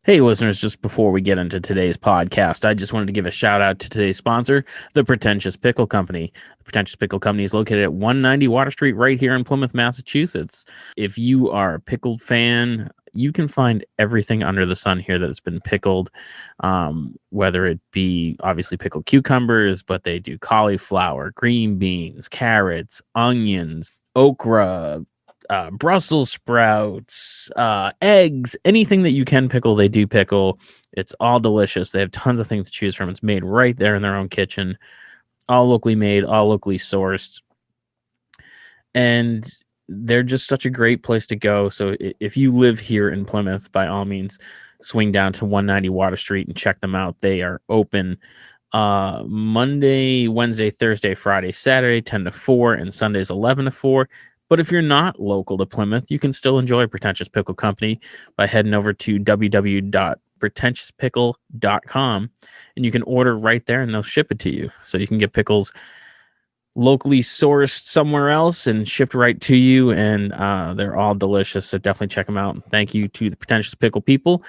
Hey, listeners, just before we get into today's podcast, I just wanted to give a shout out to today's sponsor, the Pretentious Pickle Company. The Pretentious Pickle Company is located at 190 Water Street right here in Plymouth, Massachusetts. If you are a pickled fan, you can find everything under the sun here that has been pickled, whether it be obviously pickled cucumbers, but they do cauliflower, green beans, carrots, onions, okra, Brussels sprouts, eggs, anything that you can pickle, they do pickle. It's all delicious. They have tons of things to choose from. It's made right there in their own kitchen, all locally made, all locally sourced. And they're just such a great place to go. So if you live here in Plymouth, by all means, swing down to 190 Water Street and check them out. They are open Monday, Wednesday, Thursday, Friday, Saturday, 10 to 4, and Sundays, 11 to 4. But if you're not local to Plymouth, you can still enjoy Pretentious Pickle Company by heading over to www.pretentiouspickle.com, and you can order right there and they'll ship it to you. So you can get pickles locally sourced somewhere else and shipped right to you, and they're all delicious. So definitely check them out. Thank you to the Pretentious Pickle people.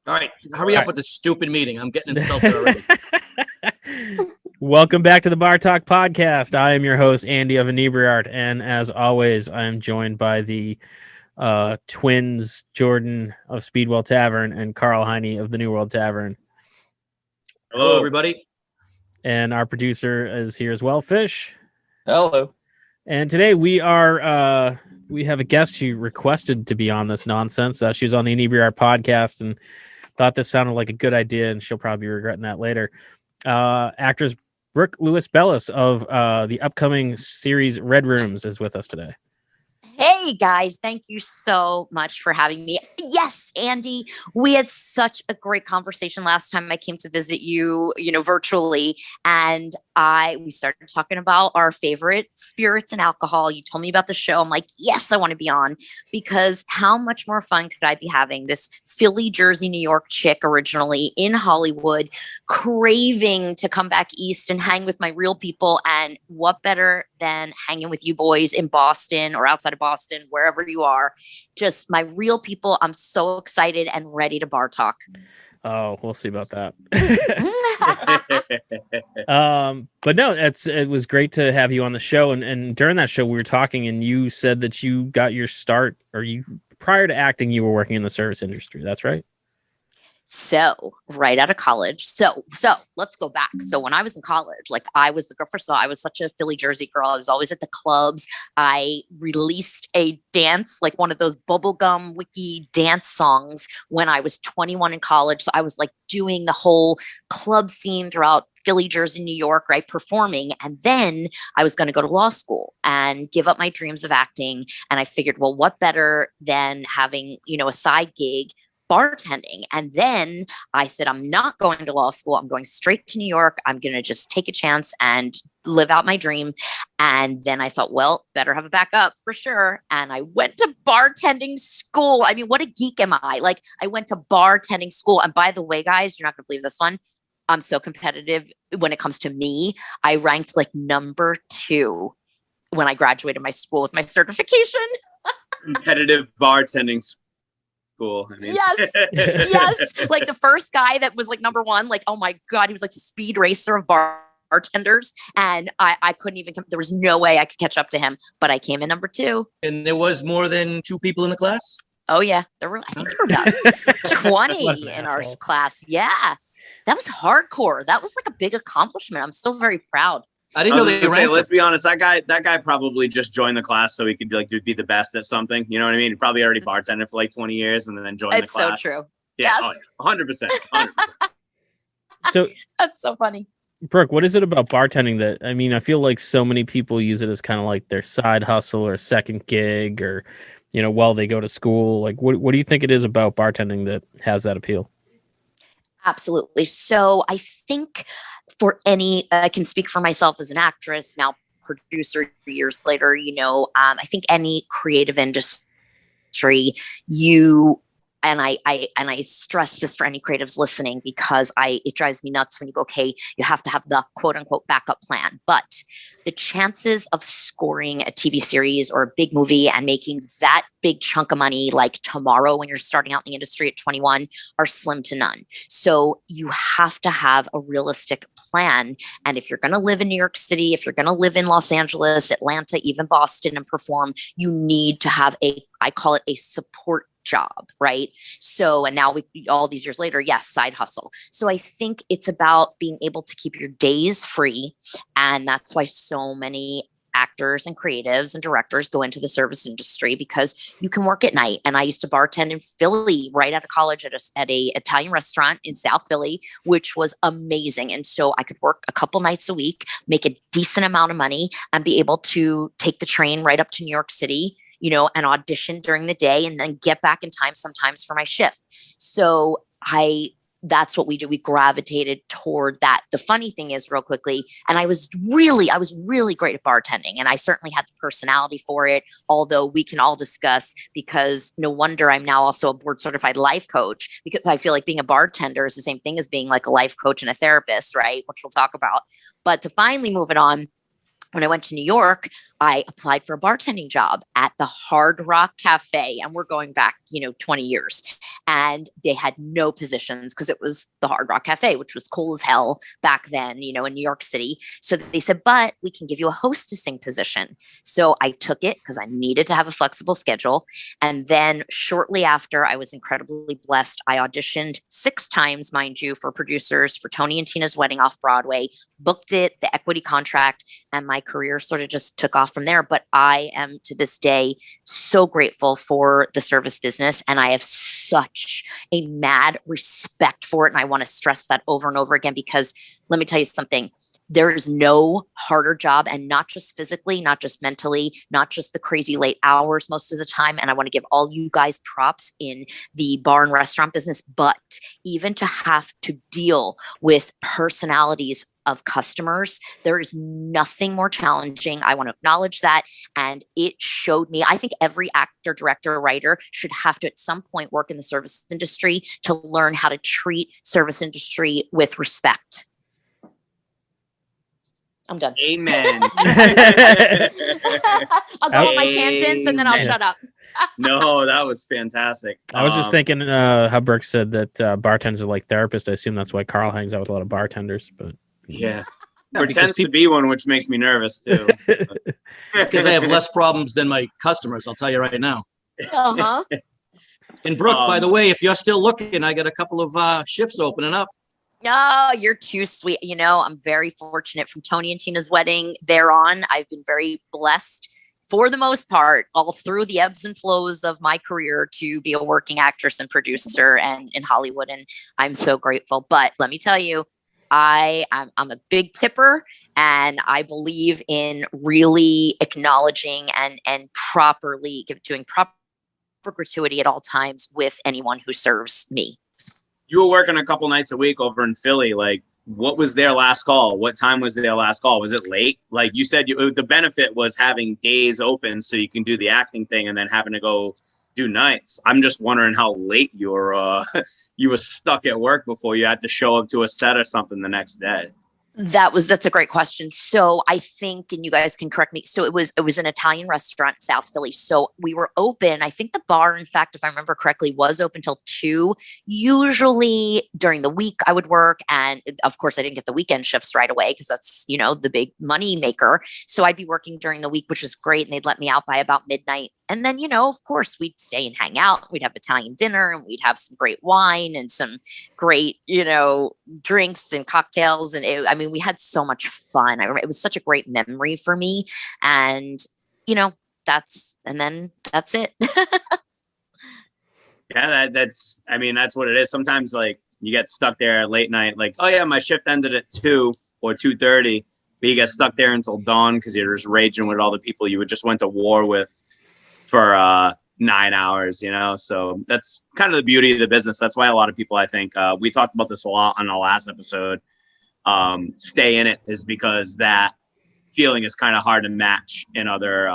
All right, hurry up with this stupid meeting. I'm getting insulted already. Welcome back to the Bar Talk Podcast. I am your host, Andy of Inebriart, and as always, I am joined by the twins, Jordan of Speedwell Tavern and Carl Heine of the New World Tavern. Hello, everybody. And our producer is here as well, Fish. Hello. And today we are we have a guest who requested to be on this nonsense. She was on the Inebriart podcast and thought this sounded like a good idea, and she'll probably be regretting that later. Actress Brooke Lewis Bellas of the upcoming series Red Rooms is with us today. Hey guys, thank you so much for having me. Yes, Andy, we had such a great conversation last time I came to visit you, virtually, and we started talking about our favorite spirits and alcohol. You told me about the show. I'm like, yes, I want to be on, because how much more fun could I be having this Philly, Jersey, New York chick originally in Hollywood, craving to come back east and hang with my real people. And what better than hanging with you boys in Boston or outside of Boston, wherever you are, just my real people. I'm so excited and ready to bar talk. Oh, we'll see about that. But no, it was great to have you on the show. And during that show, we were talking, and you said that you got your start, prior to acting, you were working in the service industry. That's right. So right out of college. So let's go back. So when I was in college, I was the girl. First of all, I was such a Philly, Jersey girl. I was always at the clubs. I released a dance, like one of those bubblegum wiki dance songs when I was 21 in college. So I was doing the whole club scene throughout Philly, Jersey, New York, right? Performing. And then I was going to go to law school and give up my dreams of acting. And I figured, well, what better than having, a side gig bartending. And then I said, I'm not going to law school. I'm going straight to New York. I'm going to just take a chance and live out my dream. And then I thought, well, better have a backup for sure. And I went to bartending school. I mean, what a geek am I? I went to bartending school. And by the way, guys, you're not going to believe this one. I'm so competitive when it comes to me. I ranked number 2 when I graduated my school with my certification. Competitive bartending school. I mean. Yes. The first guy that was number 1, oh my God, he was a speed racer of bartenders. And I couldn't even, there was no way I could catch up to him, but I came in number 2. And there was more than 2 people in the class? Oh yeah. I think there were about 20 in our class. Yeah. That was hardcore. That was a big accomplishment. I'm still very proud. I didn't know they ranked. Let's be honest. That guy probably just joined the class so he could be the best at something. You know what I mean? He probably already bartended for 20 years and then joined the class. It's so true. Yeah, yes. 100%. So that's so funny. Brooke, what is it about bartending that, I mean, I feel like so many people use it as kind of like their side hustle or second gig or, while they go to school. Like, what do you think it is about bartending that has that appeal? Absolutely. So I think I can speak for myself as an actress, now producer years later, I think any creative industry, you and I stress this for any creatives listening because it drives me nuts when you go, okay, you have to have the quote unquote backup plan. But the chances of scoring a TV series or a big movie and making that big chunk of money like tomorrow when you're starting out in the industry at 21 are slim to none. So you have to have a realistic plan. And if you're going to live in New York City, if you're going to live in Los Angeles, Atlanta, even Boston and perform, you need to have I call it a support job, right? So, and now all these years later, yes, side hustle. So I think it's about being able to keep your days free. And that's why so many actors and creatives and directors go into the service industry because you can work at night. And I used to bartend in Philly right out of college at a Italian restaurant in South Philly, which was amazing. And so I could work a couple nights a week, make a decent amount of money, and be able to take the train right up to New York City, and audition during the day and then get back in time sometimes for my shift. So that's what we do. We gravitated toward that. The funny thing is, real quickly, and I was really great at bartending, and I certainly had the personality for it, although we can all discuss, because no wonder I'm now also a board certified life coach, because I feel like being a bartender is the same thing as being like a life coach and a therapist, right? Which we'll talk about. But to finally move it on, when I went to New York, I applied for a bartending job at the Hard Rock Cafe. And we're going back, 20 years. And they had no positions because it was the Hard Rock Cafe, which was cool as hell back then, in New York City. So they said, but we can give you a hostessing position. So I took it because I needed to have a flexible schedule. And then shortly after, I was incredibly blessed. I auditioned 6 times, mind you, for producers for Tony and Tina's Wedding off Broadway, booked it, the equity contract, and my career sort of just took off from there. But I am to this day so grateful for the service business, and I have such a mad respect for it. And I want to stress that over and over again, because let me tell you something. There is no harder job, and not just physically, not just mentally, not just the crazy late hours most of the time. And I want to give all you guys props in the bar and restaurant business, but even to have to deal with personalities of customers, there is nothing more challenging. I want to acknowledge that. And it showed me, I think every actor, director, writer should have to at some point work in the service industry to learn how to treat service industry with respect. I'm done. Amen. I'll go on my tangents and then I'll shut up. No, that was fantastic. I was just thinking how Brooke said that bartenders are like therapists. I assume that's why Carl hangs out with a lot of bartenders. But yeah. Pretends to be one, which makes me nervous too. Because I have less problems than my customers, I'll tell you right now. Uh-huh. And Brooke, by the way, if you're still looking, I got a couple of shifts opening up. No, you're too sweet. I'm very fortunate from Tony and Tina's Wedding thereon. I've been very blessed for the most part, all through the ebbs and flows of my career, to be a working actress and producer and in Hollywood. And I'm so grateful. But let me tell you, I'm a big tipper, and I believe in really acknowledging and properly doing proper gratuity at all times with anyone who serves me. You were working a couple nights a week over in Philly. Like, what was their last call? What time was their last call? Was it late? Like you said, the benefit was having days open so you can do the acting thing and then having to go do nights. I'm just wondering how late you were stuck at work before you had to show up to a set or something the next day. That's a great question. So I think, and you guys can correct me. So it was an Italian restaurant in South Philly. So we were open. I think the bar, in fact, if I remember correctly, was open till 2. Usually during the week I would work. And of course I didn't get the weekend shifts right away because that's, the big money maker. So I'd be working during the week, which was great. And they'd let me out by about midnight. And then, of course, we'd stay and hang out. We'd have Italian dinner, and we'd have some great wine and some great, drinks and cocktails. And we had so much fun. I remember it was such a great memory for me. And, that's it. Yeah, that's what it is. Sometimes like you get stuck there at late night, like, oh yeah, my shift ended at 2. or 2:30, but you get stuck there until dawn because you're just raging with all the people you just went to war with for 9 hours, you know? So that's kind of the beauty of the business. That's why a lot of people, I think, we talked about this a lot on our last episode, stay in it, is because that feeling is kind of hard to match in other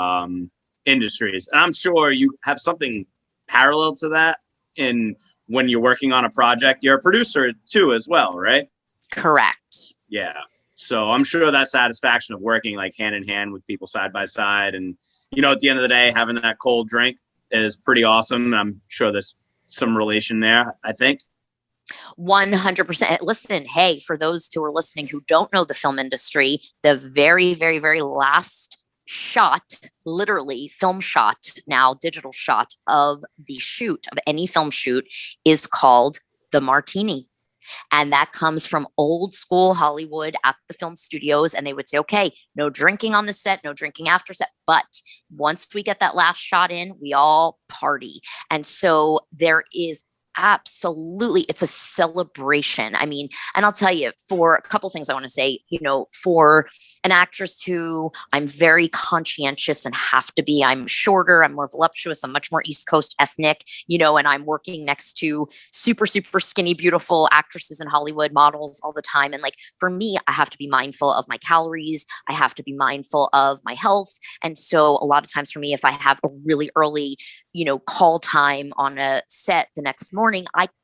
industries. And I'm sure you have something parallel to that in when you're working on a project. You're a producer too as well, right? Correct. Yeah. So I'm sure that satisfaction of working like hand in hand with people side by side, and you know, at the end of the day, having that cold drink is pretty awesome. I'm sure there's some relation there, I think. 100%. Listen, hey, for those who are listening who don't know the film industry, the very, very, very last shot, literally film shot, now digital shot of the shoot, of any film shoot, is called the martini. And that comes from old school Hollywood at the film studios. And they would say, okay, no drinking on the set, no drinking after set. But once we get that last shot in, we all party. And so there is absolutely, it's a celebration. I mean, and I'll tell you, for a couple things I want to say, you know, for an actress who I'm very conscientious and have to be, I'm shorter, I'm more voluptuous, I'm much more East Coast ethnic, you know, and I'm working next to super, super skinny, beautiful actresses in Hollywood, models all the time. And like, for me, I have to be mindful of my calories. I have to be mindful of my health. And so a lot of times for me, if I have a really early, you know, call time on a set the next morning,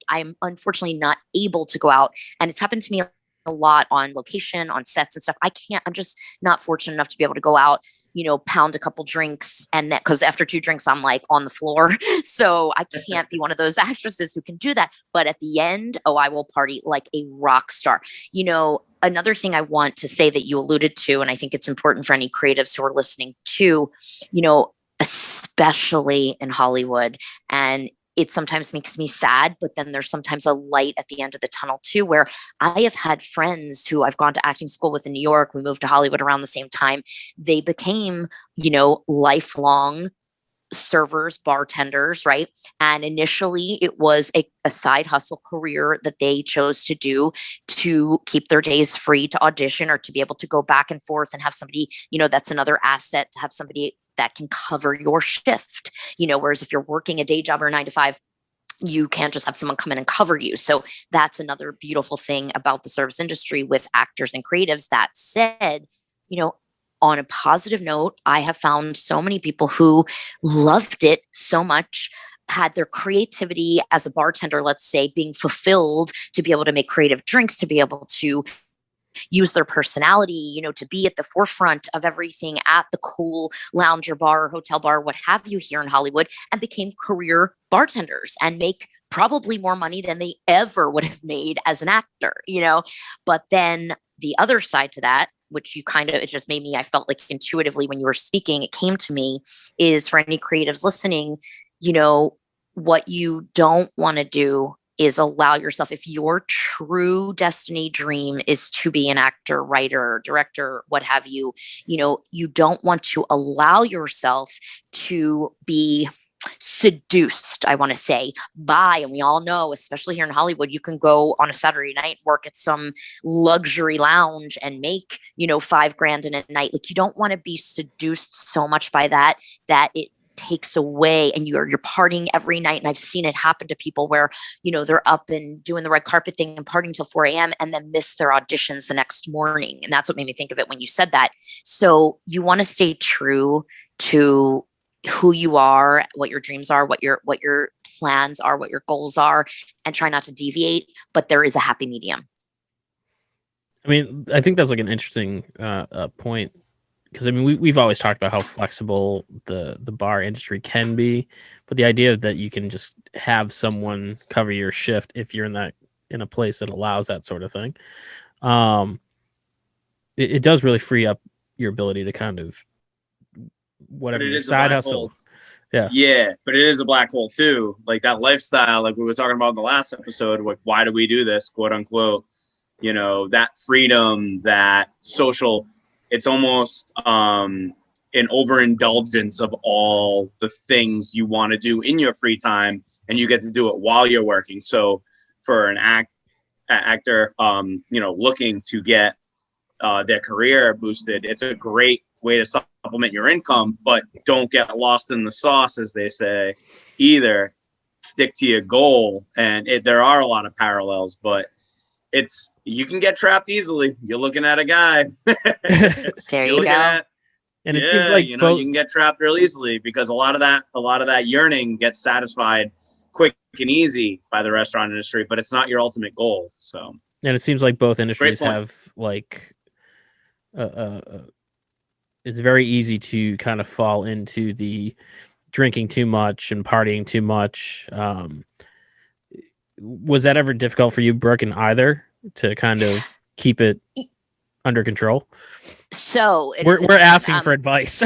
I'm unfortunately not able to go out. And it's happened to me a lot on location, on sets and stuff. I'm just not fortunate enough to be able to go out, you know, pound a couple drinks, and that, because after 2 drinks, I'm like on the floor. So I can't be one of those actresses who can do that. But at the end, oh, I will party like a rock star. You know, another thing I want to say that you alluded to, and I think it's important for any creatives who are listening to, you know, especially in Hollywood. And it sometimes makes me sad, but then there's sometimes a light at the end of the tunnel too, where I have had friends who I've gone to acting school with in New York. We moved to Hollywood around the same time. They became, you know, lifelong servers, bartenders, right? And initially it was a side hustle career that they chose to do to keep their days free to audition or to be able to go back and forth and have somebody, you know, that's another asset, to have somebody that can cover your shift, you know, whereas if you're working a day job or 9 to 5, you can't just have someone come in and cover you. So that's another beautiful thing about the service industry with actors and creatives. That said, you know, on a positive note, I have found so many people who loved it so much, had their creativity as a bartender, let's say, being fulfilled to be able to make creative drinks, to be able to use their personality, you know, to be at the forefront of everything at the cool lounge or bar or hotel bar, what have you, here in Hollywood, and became career bartenders and make probably more money than they ever would have made as an actor, you know. But then the other side to that, which you kind of, it just made me, I felt like intuitively when you were speaking, it came to me, is for any creatives listening, you know, what you don't want to do is allow yourself, if your true destiny dream is to be an actor, writer, director, what have you, you know, you don't want to allow yourself to be seduced, I want to say, by, and we all know, especially here in Hollywood, you can go on a Saturday night, work at some luxury lounge and make, you know, $5,000 in a night. Like, you don't want to be seduced so much by that it takes away, and you're partying every night. And I've seen it happen to people where, you know, they're up and doing the red carpet thing and partying till 4 a.m. and then miss their auditions the next morning. And that's what made me think of it when you said that. So you want to stay true to who you are, what your dreams are, what your plans are, what your goals are, and try not to deviate. But there is a happy medium. I mean, I think that's like an interesting point. Because I mean, we've always talked about how flexible the bar industry can be, but the idea that you can just have someone cover your shift if you're in a place that allows that sort of thing, it does really free up your ability to kind of whatever your side hustle. Yeah, but it is a black hole too. Like that lifestyle, like we were talking about in the last episode. Like, why do we do this, quote unquote? You know, that freedom, that social. It's almost an overindulgence of all the things you want to do in your free time, and you get to do it while you're working. So for an actor, you know, looking to get their career boosted. It's a great way to supplement your income, but don't get lost in the sauce, as they say, either. Stick to your goal. And there are a lot of parallels, but you can get trapped easily. You're looking at a guy. There you go. And it seems like you can get trapped real easily because a lot of that yearning gets satisfied quick and easy by the restaurant industry, but it's not your ultimate goal. So, and it seems like both industries have like, it's very easy to kind of fall into the drinking too much and partying too much. Was that ever difficult for you, Brooke, in either to kind of keep it under control? So we're asking for advice.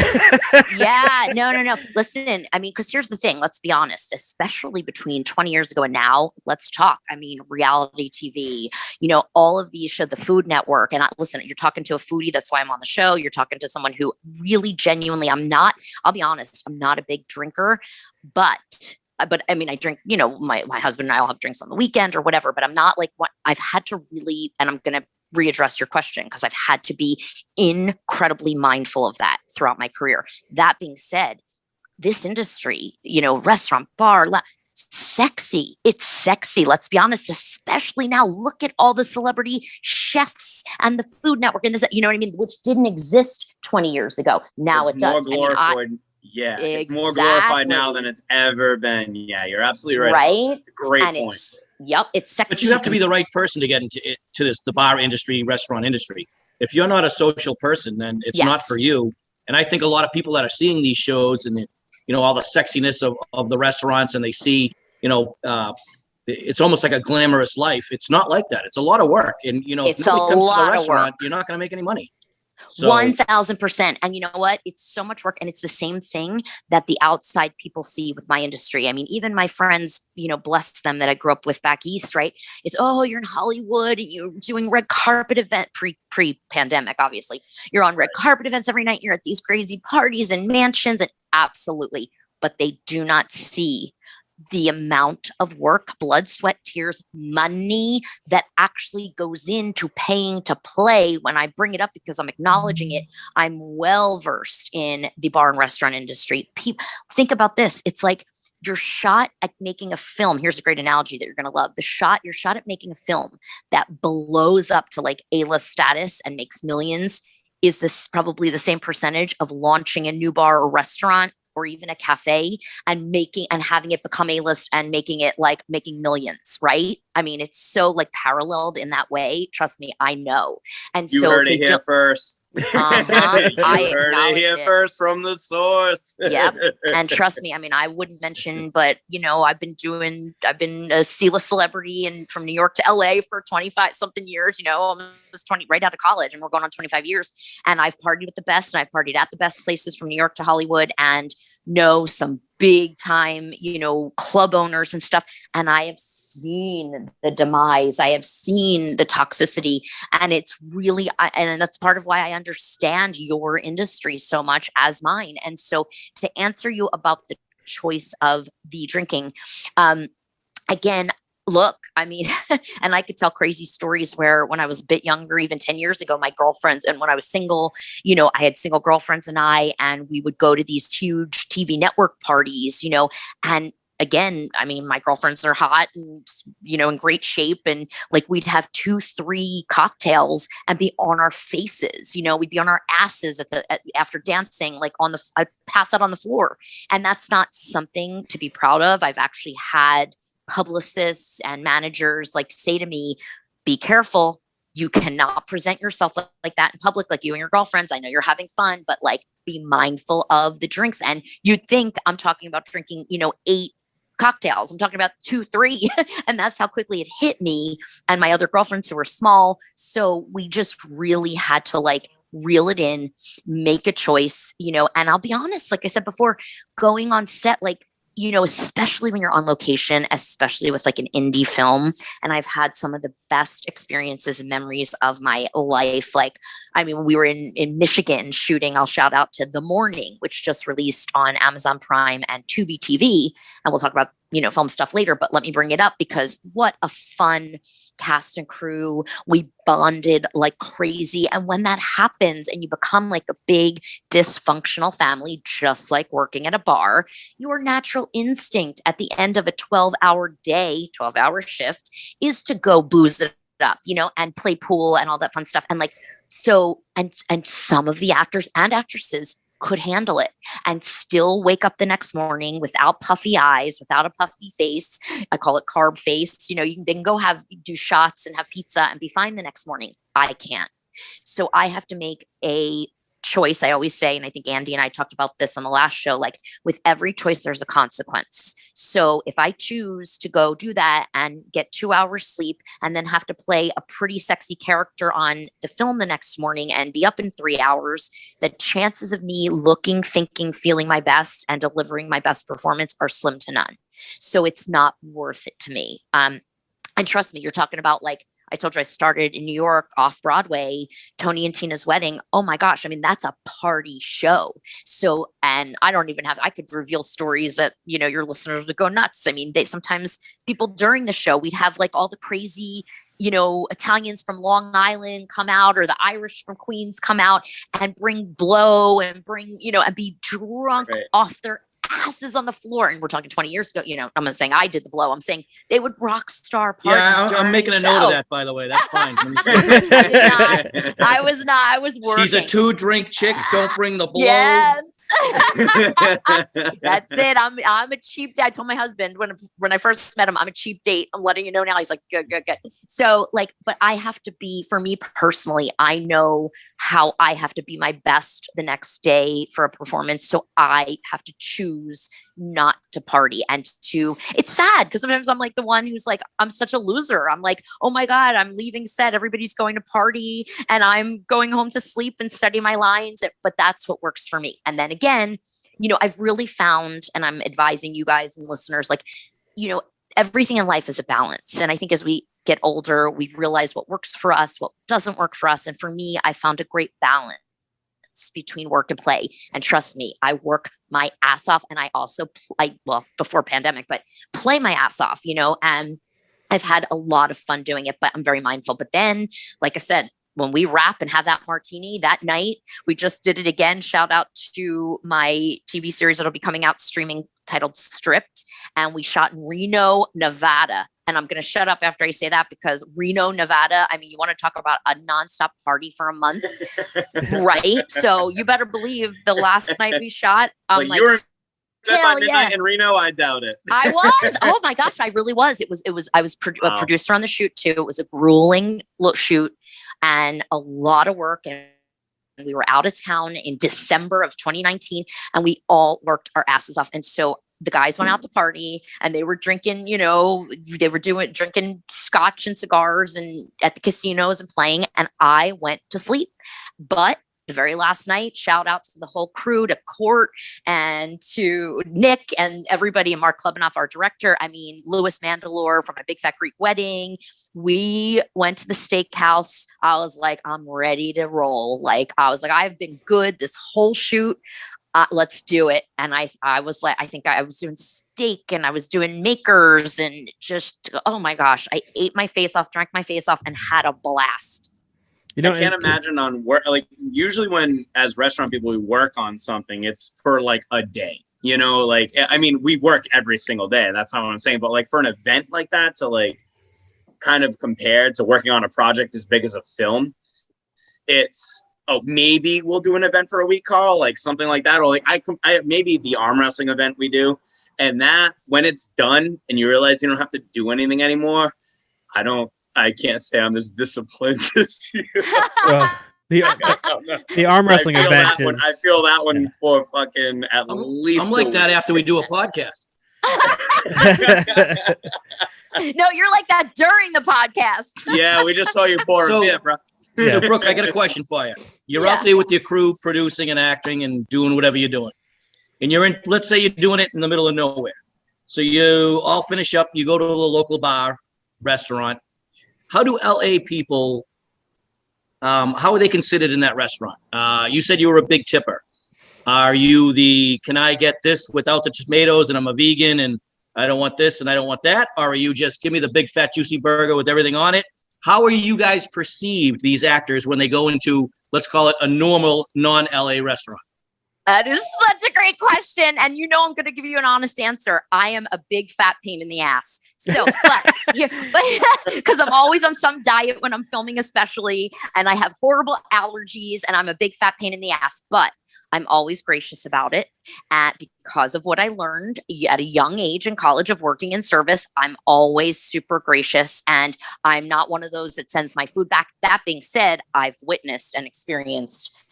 Yeah, no. Listen, I mean, because here's the thing. Let's be honest, especially between 20 years ago and now, let's talk. I mean, reality TV, all of these show, the Food Network. And listen, you're talking to a foodie. That's why I'm on the show. You're talking to someone who really genuinely, I'll be honest, I'm not a big drinker, but I mean, I drink, my husband and I will have drinks on the weekend or whatever, but I'm not like what I've had to really, and I'm going to readdress your question because I've had to be incredibly mindful of that throughout my career. That being said, this industry, restaurant, bar, sexy. It's sexy. Let's be honest, especially now. Look at all the celebrity chefs and the Food Network and this, you know what I mean? Which didn't exist 20 years ago. Now it does. It's more glorified now than it's ever been. Yeah, you're absolutely right. Right? It's a great point. It's sexy. But you have to be the right person to get into the bar industry, restaurant industry. If you're not a social person, then it's not for you. And I think a lot of people that are seeing these shows and all the sexiness of the restaurants, and they see it's almost like a glamorous life. It's not like that. It's a lot of work, and it's if nobody comes to the of restaurant, work. you're not going to make any money. So, 1000%. And you know what? It's so much work. And it's the same thing that the outside people see with my industry. I mean, even my friends, bless them, that I grew up with back east, right? It's, you're in Hollywood and you're doing red carpet event pre-pandemic, obviously. You're on red carpet events every night. You're at these crazy parties and mansions, and absolutely. But they do not see the amount of work, blood, sweat, tears, money that actually goes into paying to play. When I bring it up because I'm acknowledging it, I'm well versed in the bar and restaurant industry. People think about this. It's like you're shot at making a film. Here's a great analogy that you're going to love. You're shot at making a film that blows up to like A-list status and makes millions. Is this probably the same percentage of launching a new bar or restaurant or even a cafe and having it become A-list and making it like making millions, right? I mean, it's so like paralleled in that way. Trust me, I know. And you heard it here first. I heard it here first from the source. Yep. And trust me, I mean, I wouldn't mention, but I've been a C-list celebrity and from New York to LA for 25 something years, I was 20 right out of college, and we're going on 25 years. And I've partied with the best, and I've partied at the best places from New York to Hollywood, and know some big time, club owners and stuff. And I have seen the demise. I have seen the toxicity, and it's really, and that's part of why I understand your industry so much as mine. And so to answer you about the choice of the drinking, again, look, I mean, and I could tell crazy stories where when I was a bit younger, even 10 years ago, my girlfriends, and when I was single, I had single girlfriends and we would go to these huge TV network parties, and again, I mean, my girlfriends are hot and, in great shape. And like, we'd have 2-3 cocktails and be on our faces, we'd be on our asses after dancing, like I'd pass out on the floor. And that's not something to be proud of. I've actually had publicists and managers like say to me, be careful. You cannot present yourself like that in public, like you and your girlfriends. I know you're having fun, but like, be mindful of the drinks. And you'd think I'm talking about drinking, 8 cocktails. I'm talking about 2-3. And that's how quickly it hit me and my other girlfriends who were small. So we just really had to like reel it in, make a choice, and I'll be honest, like I said before, going on set, like, especially when you're on location, especially with like an indie film. And I've had some of the best experiences and memories of my life. Like, I mean, we were in Michigan shooting, I'll shout out to The Morning, which just released on Amazon Prime and Tubi TV. And we'll talk about film stuff later, but let me bring it up because what a fun cast and crew. We bonded like crazy. And when that happens and you become like a big dysfunctional family, just like working at a bar, your natural instinct at the end of a 12-hour day, 12-hour shift is to go booze it up, and play pool and all that fun stuff. And like, so, and some of the actors and actresses could handle it and still wake up the next morning without puffy eyes, without a puffy face. I call it carb face. They can go do shots and have pizza and be fine the next morning. I can't. So I have to make a choice. I always say, and I think Andy and I talked about this on the last show, like with every choice, there's a consequence. So if I choose to go do that and get 2 hours sleep and then have to play a pretty sexy character on the film the next morning and be up in 3 hours, the chances of me looking, thinking, feeling my best and delivering my best performance are slim to none. So it's not worth it to me. And trust me, you're talking about like, I told you I started in New York off Broadway, Tony and Tina's Wedding. Oh my gosh. I mean, that's a party show. So, and I could reveal stories that, your listeners would go nuts. I mean, sometimes people during the show, we'd have like all the crazy, Italians from Long Island come out or the Irish from Queens come out and bring blow and bring, and be drunk off their asses on the floor. And we're talking 20 years ago, I'm not saying I did the blow. I'm saying they would rock star party. Yeah, I'm making a note of that, by the way. That's fine. I was not. I was working. She's a 2-drink chick. Don't bring the blow. Yes. That's it. I'm a cheap date. I told my husband when I first met him, I'm a cheap date. I'm letting you know now. He's like, good. So like, but I have to be, for me personally, I know how I have to be my best the next day for a performance. So I have to choose not to party it's sad because sometimes I'm like the one who's like, I'm such a loser. I'm like, oh my God, I'm leaving set. Everybody's going to party and I'm going home to sleep and study my lines. But that's what works for me. And then again, I've really found, and I'm advising you guys and listeners, like, everything in life is a balance. And I think as we get older, we realize what works for us, what doesn't work for us. And for me, I found a great balance between work and play. And trust me, I work my ass off and I also before pandemic, but play my ass off, and I've had a lot of fun doing it, but I'm very mindful. But then, like I said, when we wrap and have that martini that night, we just did it again. Shout out to my TV series that'll be coming out streaming titled Stripped. And we shot in Reno, Nevada. And I'm going to shut up after I say that because Reno, Nevada, I mean, you want to talk about a nonstop party for a month, right? So you better believe the last night we shot, I'm like, by midnight in Reno, I doubt it. I was. Oh my gosh, I really was. I was a producer on the shoot too. It was a grueling shoot and a lot of work. And we were out of town in December of 2019 and we all worked our asses off. And so the guys went out to party and they were drinking, drinking scotch and cigars and at the casinos and playing. And I went to sleep. But the very last night, shout out to the whole crew, to Court and to Nick and everybody, and Mark Klebanoff, our director. I mean, Louis Mandalore from My Big Fat Greek Wedding. We went to the steakhouse. I was like, I'm ready to roll. Like, I was like, I've been good this whole shoot. Let's do it. And I was like, I think I was doing steak and I was doing makers and just, oh my gosh, I ate my face off, drank my face off and had a blast. I can't imagine on work. Like usually when as restaurant people, we work on something, it's for like a day, like, I mean, we work every single day. That's not what I'm saying. But like for an event like that to like kind of compared to working on a project as big as a film, it's, maybe we'll do an event for a week, Carl, like something like that. Or like I maybe the arm wrestling event we do. And that when it's done and you realize you don't have to do anything anymore, I can't say I'm as disciplined as you. The arm wrestling event I feel that one for fucking at least. I'm like that after we do a podcast. No, you're like that during the podcast. Yeah, we just saw you pour a bit, bro. So, Brooke, I got a question for you. You're out there with your crew, producing and acting and doing whatever you're doing. And you're in, let's say you're doing it in the middle of nowhere. So you all finish up, you go to a local bar, restaurant. How do LA people, how are they considered in that restaurant? You said you were a big tipper. Are you can I get this without the tomatoes and I'm a vegan and I don't want this and I don't want that? Or are you just give me the big fat juicy burger with everything on it? How are you guys perceived, these actors, when they go into, let's call it a normal non-LA restaurant? That is such a great question. And you know, I'm going to give you an honest answer. I am a big fat pain in the ass. So, but because I'm always on some diet when I'm filming, especially, and I have horrible allergies and I'm a big fat pain in the ass, but I'm always gracious about it. Because of what I learned at a young age in college of working in service, I'm always super gracious and I'm not one of those that sends my food back. That being said, I've witnessed and experienced,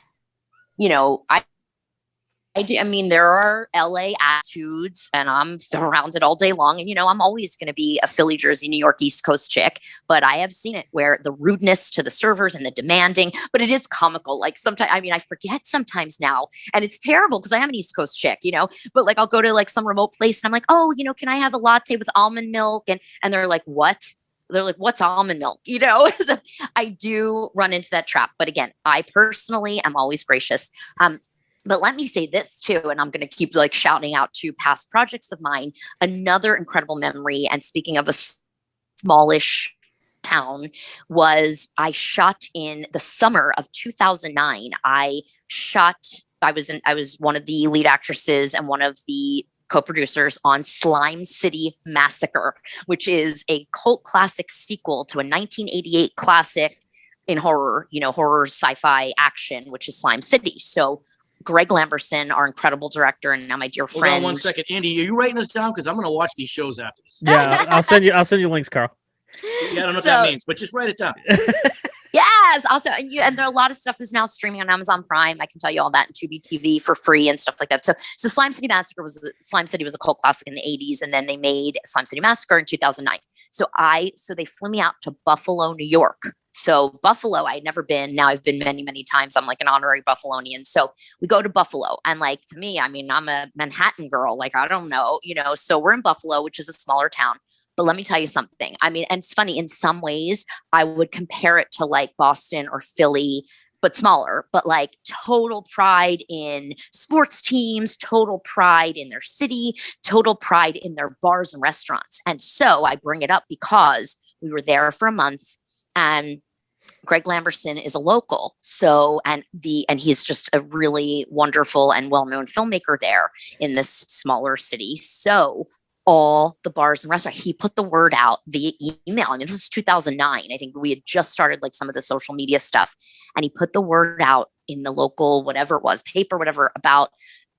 I do. I mean, there are LA attitudes and I'm around it all day long. And, I'm always going to be a Philly, Jersey, New York, East Coast chick, but I have seen it where the rudeness to the servers and the demanding, but it is comical. Like sometimes, I forget sometimes now and it's terrible because I am an East Coast chick, but like I'll go to like some remote place and I'm like, oh, can I have a latte with almond milk? And they're like, what? They're like, what's almond milk? So I do run into that trap. But again, I personally am always gracious. But let me say this too, and I'm going to keep like shouting out to past projects of mine. Another incredible memory, and speaking of a smallish town, was I shot in the summer of 2009. I was one of the lead actresses and one of the co-producers on Slime City Massacre, which is a cult classic sequel to a 1988 classic in horror, horror sci-fi action, which is Slime City. So Greg Lamberson, our incredible director, and now my dear friend. Hold on 1 second, Andy. Are you writing this down? Because I'm going to watch these shows after this. Yeah, I'll send you links, Carl. Yeah, I don't know what that means, but just write it down. Yes. Also, and there are a lot of stuff is now streaming on Amazon Prime. I can tell you all that in Tubi TV for free and stuff like that. So Slime City was a cult classic in the 80s, and then they made Slime City Massacre in 2009. So they flew me out to Buffalo, New York. So Buffalo, I'd never been. Now I've been many, many times. I'm like an honorary Buffalonian. So we go to Buffalo, and like to me, I'm a Manhattan girl. Like I don't know, So we're in Buffalo, which is a smaller town. But let me tell you something. And it's funny in some ways. I would compare it to like Boston or Philly, but smaller. But like total pride in sports teams, total pride in their city, total pride in their bars and restaurants. And so I bring it up because we were there for a month. And Greg Lamberson is a local. So, and he's just a really wonderful and well-known filmmaker there in this smaller city. So all the bars and restaurants, he put the word out via email. This is 2009. I think we had just started like some of the social media stuff, and he put the word out in the local, whatever it was, paper, whatever, about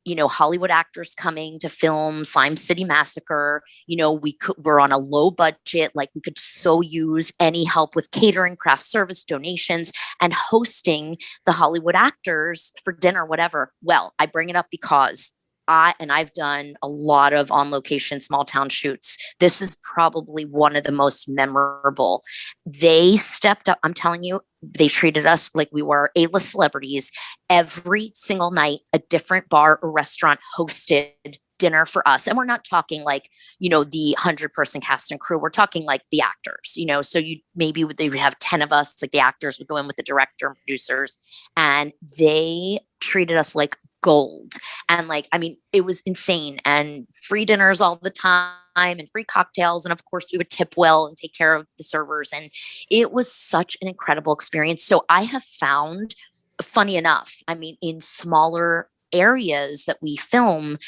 Hollywood actors coming to film Slime City Massacre. We're on a low budget, like we could so use any help with catering, craft service, donations, and hosting the Hollywood actors for dinner, whatever. Well, I bring it up because I've done a lot of on location small town shoots. This is probably one of the most memorable. They stepped up. I'm telling you, they treated us like we were A-list celebrities. Every single night, a different bar or restaurant hosted dinner for us. And we're not talking like, the 100-person cast and crew. We're talking like the actors, so they would have 10 of us, like the actors would go in with the director and producers, and they treated us like gold. And it was insane, and free dinners all the time and free cocktails. And of course we would tip well and take care of the servers. And it was such an incredible experience. So I have found, funny enough, in smaller areas that we film,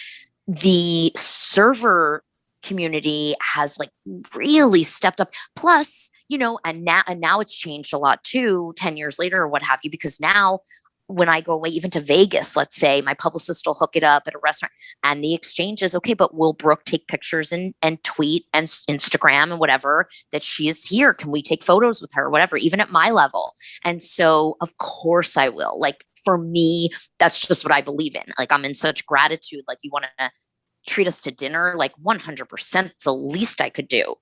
the server community has like really stepped up. Plus, and now it's changed a lot too, 10 years later or what have you, because now when I go away, even to Vegas, let's say, my publicist will hook it up at a restaurant, and the exchange is, okay, but will Brooke take pictures and tweet and Instagram and whatever that she is here? Can we take photos with her? Whatever, even at my level. And so of course I will. Like for me, that's just what I believe in. Like I'm in such gratitude. Like you want to treat us to dinner, like 100%, it's the least I could do,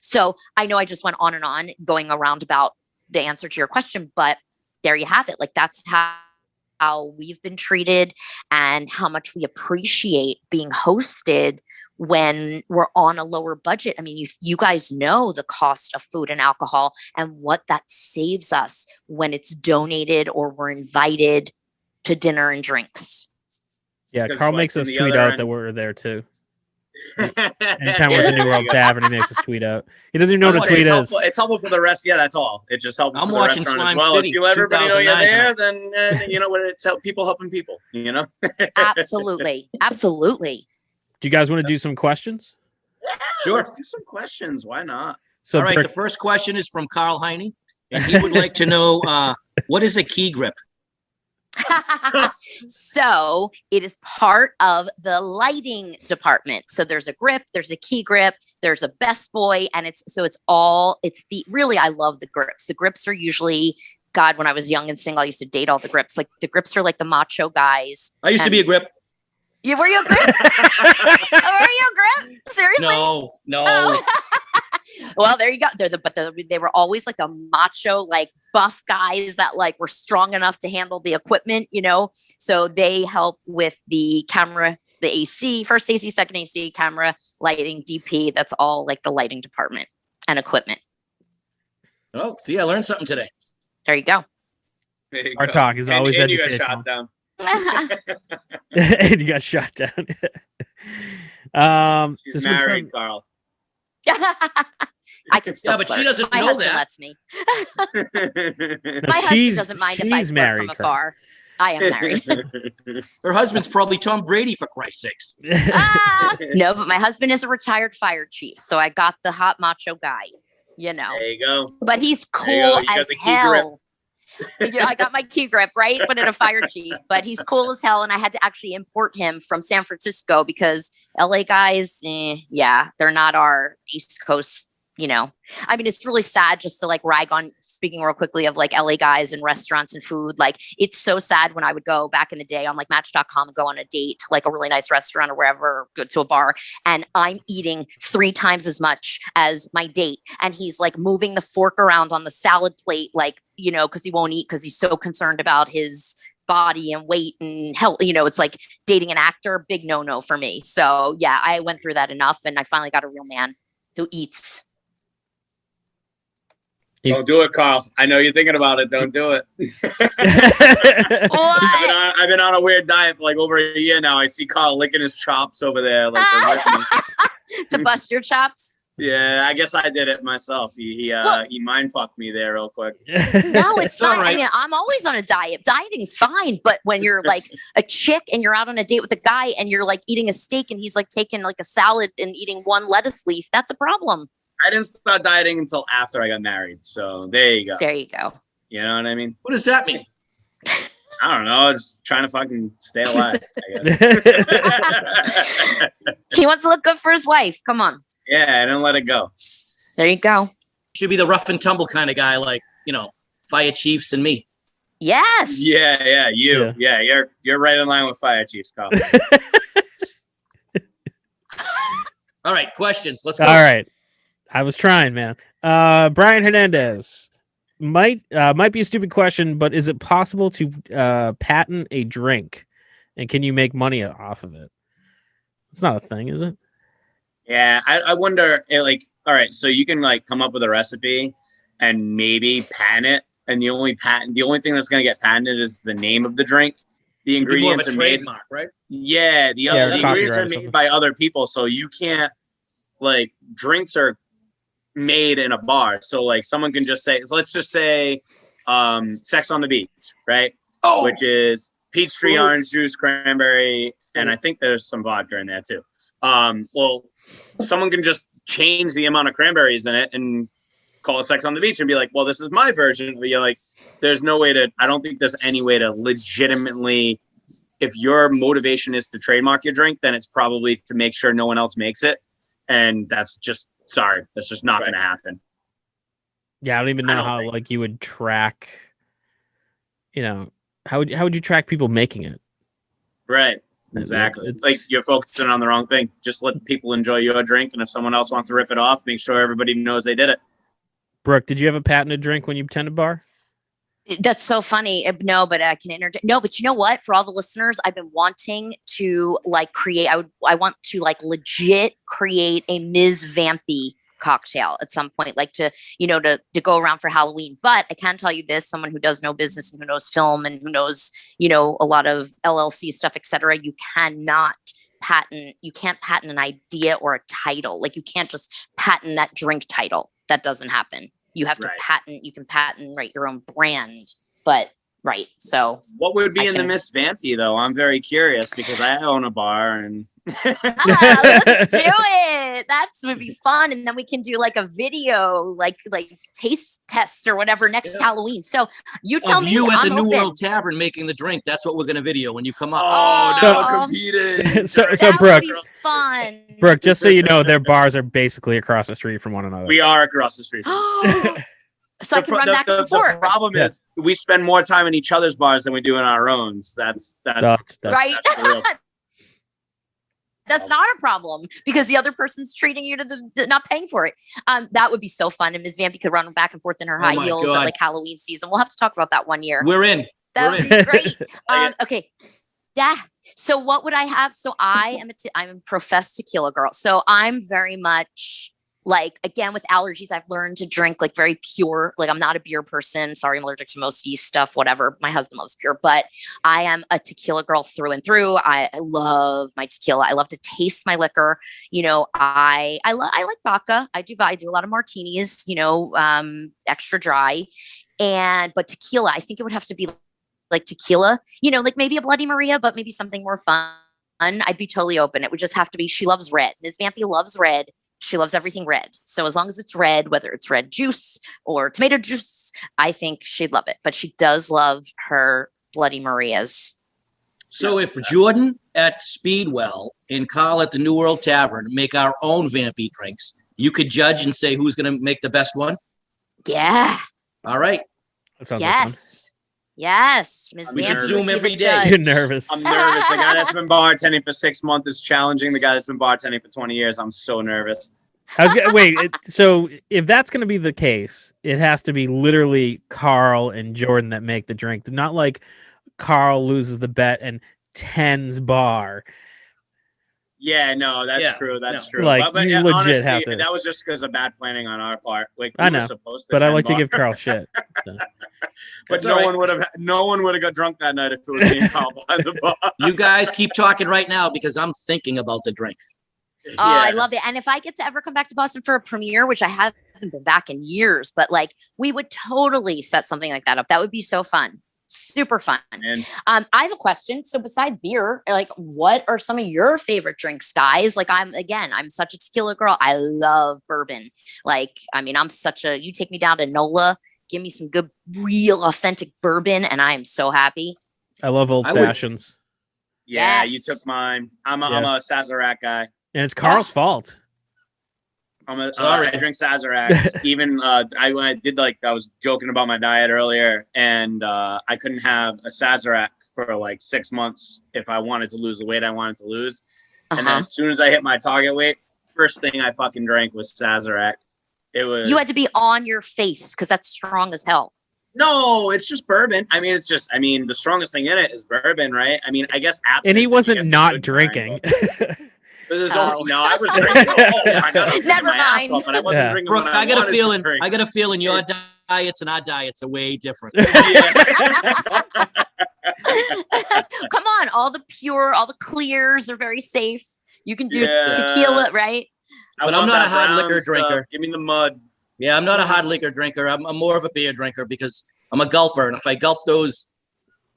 So I know I just went on and on going around about the answer to your question, but there you have it. Like that's how we've been treated and how much we appreciate being hosted when we're on a lower budget. You guys know the cost of food and alcohol and what that saves us when it's donated or we're invited to dinner and drinks. Yeah, Carl makes us tweet out that we're there too. Anytime we're at the New World Tavern, he makes us tweet out. He doesn't even know what a tweet is. It's helpful for the rest. Yeah, that's all. It just helps. I'm for the watching restaurant Slime as well. City, If you let everybody know you're 2009 there, then you know what? It's people helping people. You know. Absolutely. Absolutely. Do you guys want to do some questions? Yeah, sure. Let's do some questions. Why not? So all right. The first question is from Carl Heine, and he would like to know what is a key grip? So it is part of the lighting department. So there's a grip, there's a key grip, there's a best boy, and it's really, I love the grips. The grips are usually, God, when I was young and single, I used to date all the grips. Like the grips are like the macho guys. I used to be a grip. Were you a grip? Were you a grip? Seriously? No. Oh. Well, there you go. They were always like the macho, like buff guys that like were strong enough to handle the equipment, you know? So they help with the camera, the AC, first AC, second AC, camera, lighting, DP. That's all like the lighting department and equipment. Oh, see, I learned something today. There you go. Our talk is always and educational. You got shot down. And you got shot down. She's married, Carl. I can still but flirt. she doesn't My know husband that. lets me. No, My husband doesn't mind if I she's flirt married, from afar. I am married. Her husband's probably Tom Brady, for Christ's sakes. No, but my husband is a retired fire chief, so I got the hot macho guy, you know. There you go. But he's cool as hell. I got my key grip, right? But at a fire chief. But he's cool as hell, and I had to actually import him from San Francisco because LA guys, they're not our East Coast. You know, I mean, it's really sad just to like rag on, speaking real quickly of like LA guys and restaurants and food. Like, it's so sad when I would go back in the day on like Match.com and go on a date to like a really nice restaurant or wherever, go to a bar, and I'm eating 3 times as much as my date. And he's like moving the fork around on the salad plate, like, you know, because he won't eat because he's so concerned about his body and weight and health. You know, it's like dating an actor, big no for me. So yeah, I went through that enough, and I finally got a real man who eats. Don't do it, Carl. I know you're thinking about it. Don't do it. I've been on a weird diet for like over a year now. I see Carl licking his chops over there. Like to bust your chops? Yeah, I guess I did it myself. He mind fucked me there real quick. No, it's fine. Right. I mean, I'm always on a diet. Dieting's fine. But when you're like a chick and you're out on a date with a guy and you're like eating a steak and he's like taking like a salad and eating 1 lettuce leaf, that's a problem. I didn't start dieting until after I got married. So there you go. There you go. You know what I mean? What does that mean? I don't know. Just trying to fucking stay alive, I guess. He wants to look good for his wife. Come on. Yeah, I didn't let it go. There you go. Should be the rough and tumble kind of guy, like, you know, fire chiefs and me. Yes. Yeah, you. Yeah, you're right in line with fire chiefs, Carl. All right, questions. Let's go. All right. I was trying, man. Brian Hernandez might be a stupid question, but is it possible to patent a drink, and can you make money off of it? It's not a thing, is it? Yeah, I wonder. Like, all right, so you can like come up with a recipe and maybe patent it, and the only thing that's going to get patented is the name of the drink. The ingredients are made, trademark, right? Yeah, the ingredients are made by other people, so you can't like drinks are made in a bar. So like someone can just say, so let's just say Sex on the Beach, right? Oh, which is peach tree, orange juice, cranberry, and I think there's some vodka in there too. Well, someone can just change the amount of cranberries in it and call it Sex on the Beach and be like, well, this is my version. But you're like, there's no way to, I don't think there's any way to legitimately, if your motivation is to trademark your drink, then it's probably to make sure no one else makes it. And that's just, sorry, that's just not going to happen. Yeah, I don't even know how like you would track, you know, how would you track people making it? Right. Exactly. It's like you're focusing on the wrong thing. Just let people enjoy your drink, and if someone else wants to rip it off, make sure everybody knows they did it. Brooke, did you have a patented drink when you attended bar? That's so funny. No, but I can interject. No, but you know what? For all the listeners, I've been wanting to like create. I want to like legit create a Ms. Vampy cocktail at some point, like to go around for Halloween. But I can tell you this: someone who does know business and who knows film and who knows a lot of LLC stuff, etc. You cannot patent an idea or a title. Like you can't just patent that drink title. That doesn't happen. You have to you can patent your own brand, but so what would be in the Miss Vampy though? I'm very curious because I own a bar and let's do it. That would be fun. And then we can do like a video, like taste test or whatever next Halloween. So you tell me. You at the I'm New open. World Tavern making the drink. That's what we're going to video when you come up. Oh, now competing. so that Brooke, would be fun. Brooke, just so you know, their bars are basically across the street from one another. We are across the street. So I can run back and forth. The problem is we spend more time in each other's bars than we do in our own. That's right. That's That's not a problem because the other person's treating you to not paying for it. That would be so fun. And Ms. Vampy could run back and forth in her high heels at like Halloween season. We'll have to talk about that one year. We're in. That would be great. Okay. Yeah. So what would I have? So I'm a professed tequila girl. So I'm very much like, again, with allergies, I've learned to drink like very pure. Like I'm not a beer person. Sorry, I'm allergic to most yeast stuff, whatever. My husband loves beer, but I am a tequila girl through and through. I love my tequila. I love to taste my liquor. You know, I like vodka. I do a lot of martinis, extra dry. But tequila, I think it would have to be like tequila, like maybe a Bloody Maria, but maybe something more fun. I'd be totally open. It would just have to be, she loves red. Ms. Vampy loves red. She loves everything red. So as long as it's red, whether it's red juice or tomato juice, I think she'd love it. But she does love her Bloody Marias. So if Jordan at Speedwell and Carl at the New World Tavern make our own Vampy drinks, you could judge and say who's going to make the best one? Yeah. All right. That sounds yes. Yes. Ms. We should Zoom every day. Judge. You're nervous. I'm nervous. The guy that's been bartending for 6 months is challenging the guy that's been bartending for 20 years. I'm so nervous. So if that's going to be the case, it has to be literally Carl and Jordan that make the drink. Not like Carl loses the bet and Ten's bar. Yeah, no, that's true. That's true. Like, but you legit honestly, have to. That was just because of bad planning on our part. Like, I know, but I like to give Carl shit. So. But no one would have got drunk that night if it was me and Carl behind the bar. You guys keep talking right now because I'm thinking about the drink. Oh, I love it. And if I get to ever come back to Boston for a premiere, which I haven't been back in years, but like we would totally set something like that up. That would be so fun. Super fun. I have a question. So besides beer, like what are some of your favorite drinks, guys? Like I'm such a tequila girl. I love bourbon. Like, I mean, you take me down to NOLA, give me some good, real authentic bourbon. And I am so happy. I love old fashions. Yeah, yes. You took mine. I'm a Sazerac guy. And it's Carl's fault. I drink Sazerac. Even I was joking about my diet earlier, and I couldn't have a Sazerac for like 6 months if I wanted to lose the weight I wanted to lose. And then as soon as I hit my target weight, first thing I fucking drank was Sazerac. You had to be on your face because that's strong as hell. No, it's just bourbon. I mean, the strongest thing in it is bourbon, right? I mean, I guess absinthe. And he wasn't not drinking. I was drinking. I was Never mind. But I wasn't drinking. Brooke, I got a feeling your diets and our diets are way different. Come on, all the clears are very safe. You can do tequila, right? But I'm not a hard liquor drinker. Give me the mud. Yeah, I'm not a hard liquor drinker. I'm more of a beer drinker because I'm a gulper, and if I gulp those.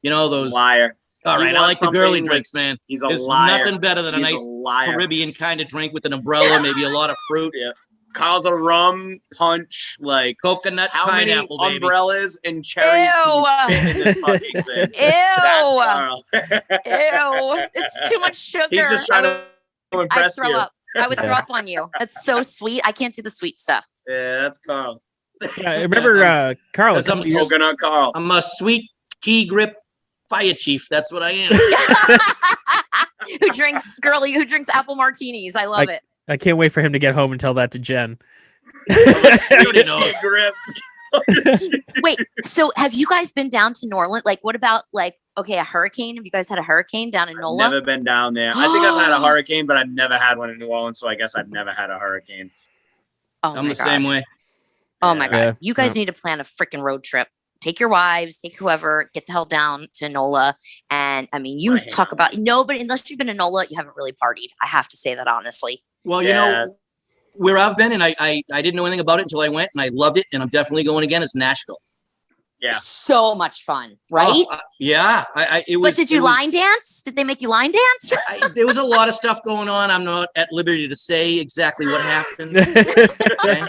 Liar. All right, I like the girly drinks, man. He's a There's liar. nothing better than a nice Caribbean kind of drink with an umbrella, maybe a lot of fruit. Yeah. Carl's a rum punch, like coconut, how pineapple, many baby. umbrellas and cherries can you fit in this fucking thing? Ew. That's Carl. Ew. It's too much sugar. He's just trying to impress you. I would throw up on you. That's so sweet. I can't do the sweet stuff. Yeah, that's Carl. I remember Carl. I'm coconut Carl. I'm a sweet key grip fire chief. That's what I am. Who drinks apple martinis. I love it. I can't wait for him to get home and tell that to Jen. Wait, so have you guys been down to New Orleans? Like, what about a hurricane? Have you guys had a hurricane down in NOLA? I've never been down there. I think I've had a hurricane, but I've never had one in New Orleans, so I guess I've never had a hurricane. I'm the same way. Oh my God. You guys need to plan a freaking road trip. take your wives, take whoever, get the hell down to NOLA. And I mean, you talk about nobody, unless you've been to NOLA, you haven't really partied. I have to say that honestly. Well, you know, where I've been, and I didn't know anything about it until I went, and I loved it, and I'm definitely going again, is Nashville. Yeah. So much fun, right? Yeah. But did you line dance? Did they make you line dance? There was a lot of stuff going on. I'm not at liberty to say exactly what happened. Okay.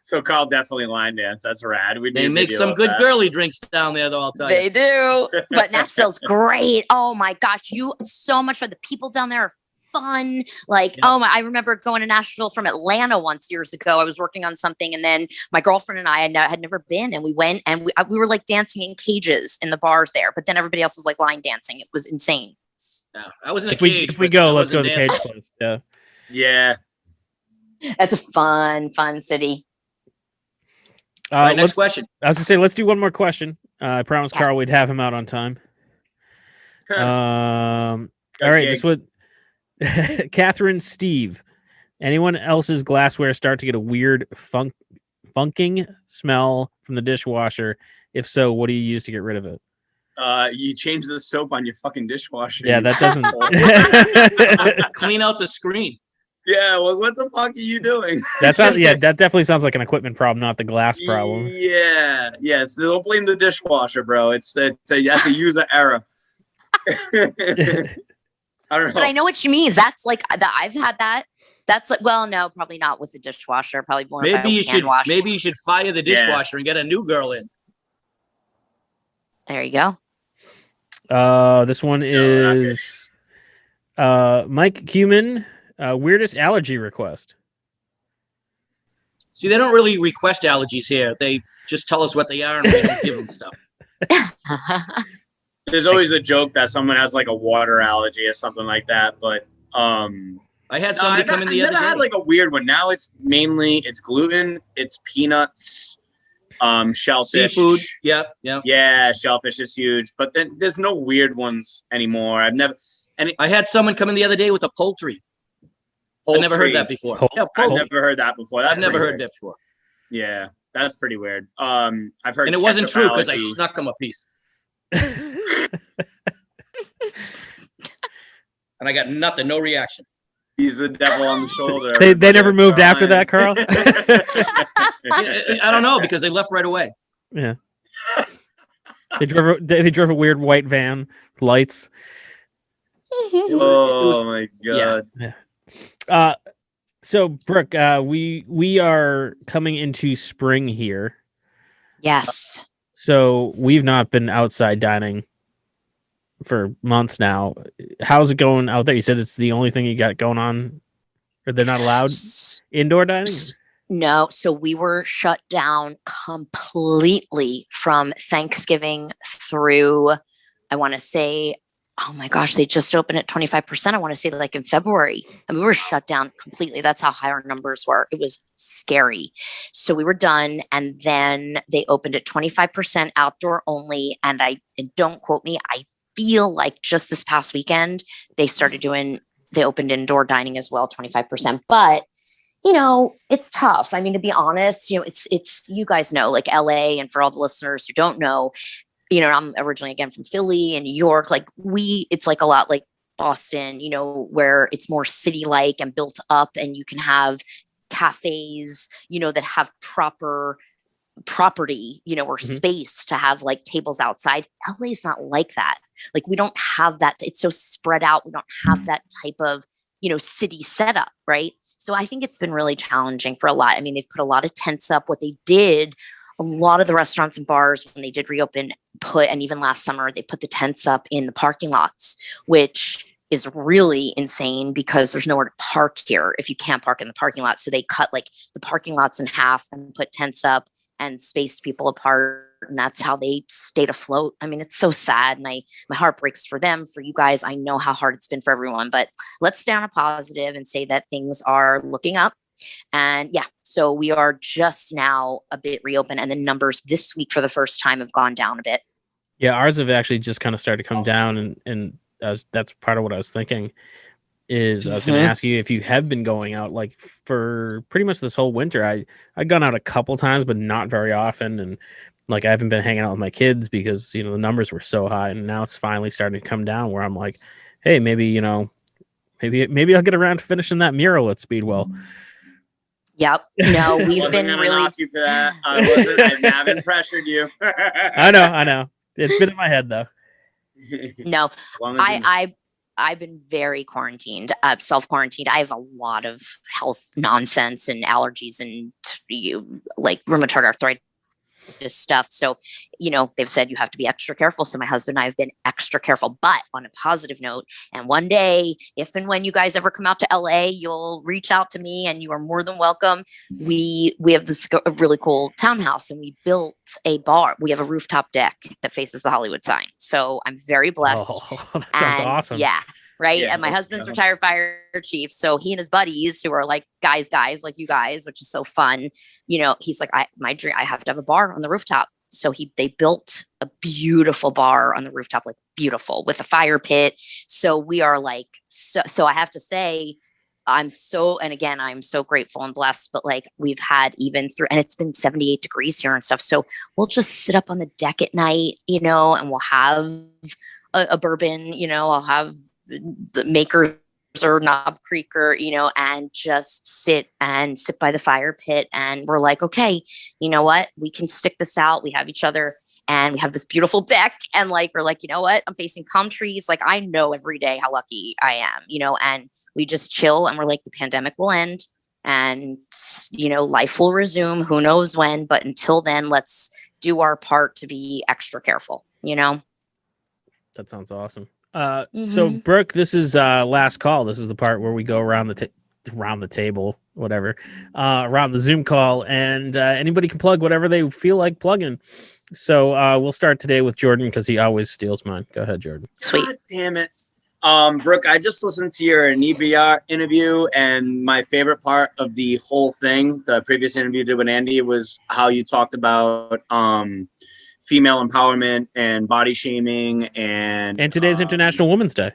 So Carl definitely line dance. That's rad. They make some good girly drinks down there, though, I'll tell you. They do. But Nashville's great. Oh my gosh. So much fun. The people down there are fun. Like, I remember going to Nashville from Atlanta once years ago. I was working on something, and then my girlfriend and I had never been, and we went and we were like dancing in cages in the bars there. But then everybody else was like line dancing. It was insane. Yeah, I was in a cage. If we go, let's go to the cage place. Yeah. Yeah. That's a fun city. Next question. I was gonna say, let's do one more question. I promised Carl we'd have him out on time. All right, this was Catherine Steve. Anyone else's glassware start to get a weird funking smell from the dishwasher? If so, what do you use to get rid of it? You change the soap on your fucking dishwasher. Yeah, that doesn't clean out the screen. Yeah, well, what the fuck are you doing? That definitely sounds like an equipment problem, not the glass problem. Yeah, yes. Don't blame the dishwasher, bro. That's a user error. I don't know. But I know what she means. That's like I've had that. That's like, well, no, probably not with the dishwasher. Probably more. Maybe you should fire the dishwasher and get a new girl in. There you go. This one is Mike Cuman. Weirdest allergy request. See, they don't really request allergies here. They just tell us what they are and we don't give them stuff. There's always a joke that someone has like a water allergy or something like that. But I had somebody come in the other day. I had like a weird one. Now it's gluten, it's peanuts, shellfish, seafood. Yep. Yeah, shellfish is huge. But then there's no weird ones anymore. I had someone come in the other day with a poultry. I never heard that before. I've never heard that before. I've never heard that before. Yeah, that's pretty weird. I've heard, and it wasn't true because I snuck them a piece. And I got nothing, no reaction. He's the devil on the shoulder. They never moved after that, Carl. I don't know because they left right away. Yeah. They drove a weird white van, lights. Oh my god. Yeah. So Brooke, we are coming into spring here. Yes. So we've not been outside dining for months now. How's it going out there? You said it's the only thing you got going on, or they're not allowed indoor dining? No. So we were shut down completely from Thanksgiving through, I want to say, oh my gosh, they just opened at 25%. I want to say like in February. And we were shut down completely. That's how high our numbers were. It was scary. So we were done. And then they opened at 25% outdoor only. And don't quote me, I feel like just this past weekend, they opened indoor dining as well, 25%. But it's tough. I mean, to be honest, it's you guys know, like LA, and for all the listeners who don't know, I'm originally again from Philly and New York. Like it's like a lot like Boston, where it's more city-like and built up, and you can have cafes, that have proper property, or space to have like tables outside. LA is not like that. Like we don't have that. It's so spread out. We don't have that type of, city setup. Right. So I think it's been really challenging for a lot. I mean, they've put a lot of tents up. What they did, a lot of the restaurants and bars, when they did reopen, and even last summer, they put the tents up in the parking lots, which is really insane because there's nowhere to park here if you can't park in the parking lot. So they cut like the parking lots in half and put tents up and spaced people apart. And that's how they stayed afloat. I mean, it's so sad. And my heart breaks for them, for you guys. I know how hard it's been for everyone, but let's stay on a positive and say that things are looking up. And yeah, so we are just now a bit reopened, and the numbers this week for the first time have gone down a bit. Yeah, ours have actually just kind of started to come down, and that's part of what I was thinking. is I was going to ask you if you have been going out like for pretty much this whole winter. I've gone out a couple times, but not very often. And like, I haven't been hanging out with my kids because, the numbers were so high, and now it's finally starting to come down where I'm like, hey, maybe I'll get around to finishing that mural at Speedwell. Yep. No, we've been really. Knock you for that. I haven't pressured you. I know. It's been in my head though. No, I've been very quarantined, self-quarantined. I have a lot of health nonsense and allergies and like rheumatoid arthritis stuff. So, they've said you have to be extra careful. So my husband and I have been extra careful, but on a positive note. And one day, if and when you guys ever come out to LA, you'll reach out to me and you are more than welcome. We have this really cool townhouse and we built a bar. We have a rooftop deck that faces the Hollywood sign. So I'm very blessed. Oh, that sounds awesome. Yeah. Right. Yeah, and my husband's retired fire chief. So he and his buddies who are like guys like you guys, which is so fun. He's like, my dream, I have to have a bar on the rooftop. So they built a beautiful bar on the rooftop, like beautiful with a fire pit. So we are like, so I have to say, I'm so grateful and blessed, but like we've had even through, and it's been 78 degrees here and stuff. So we'll just sit up on the deck at night, and we'll have a bourbon, I'll have the Makers or Knob Creek and just sit by the fire pit. And we're like, okay, you know what? We can stick this out. We have each other and we have this beautiful deck. And like, we're like, you know what? I'm facing palm trees. Like I know every day how lucky I am, and we just chill and we're like, the pandemic will end and, life will resume. Who knows when, but until then, let's do our part to be extra careful, That sounds awesome. So Brooke, this is last call. This is the part where we go around the table, whatever, around the Zoom call, and anybody can plug whatever they feel like plugging. So we'll start today with Jordan because he always steals mine. Go ahead, Jordan. Sweet. God damn it. Brooke, I just listened to your NBR interview, and my favorite part of the whole thing, the previous interview you did with Andy, was how you talked about female empowerment and body shaming and today's International Women's Day.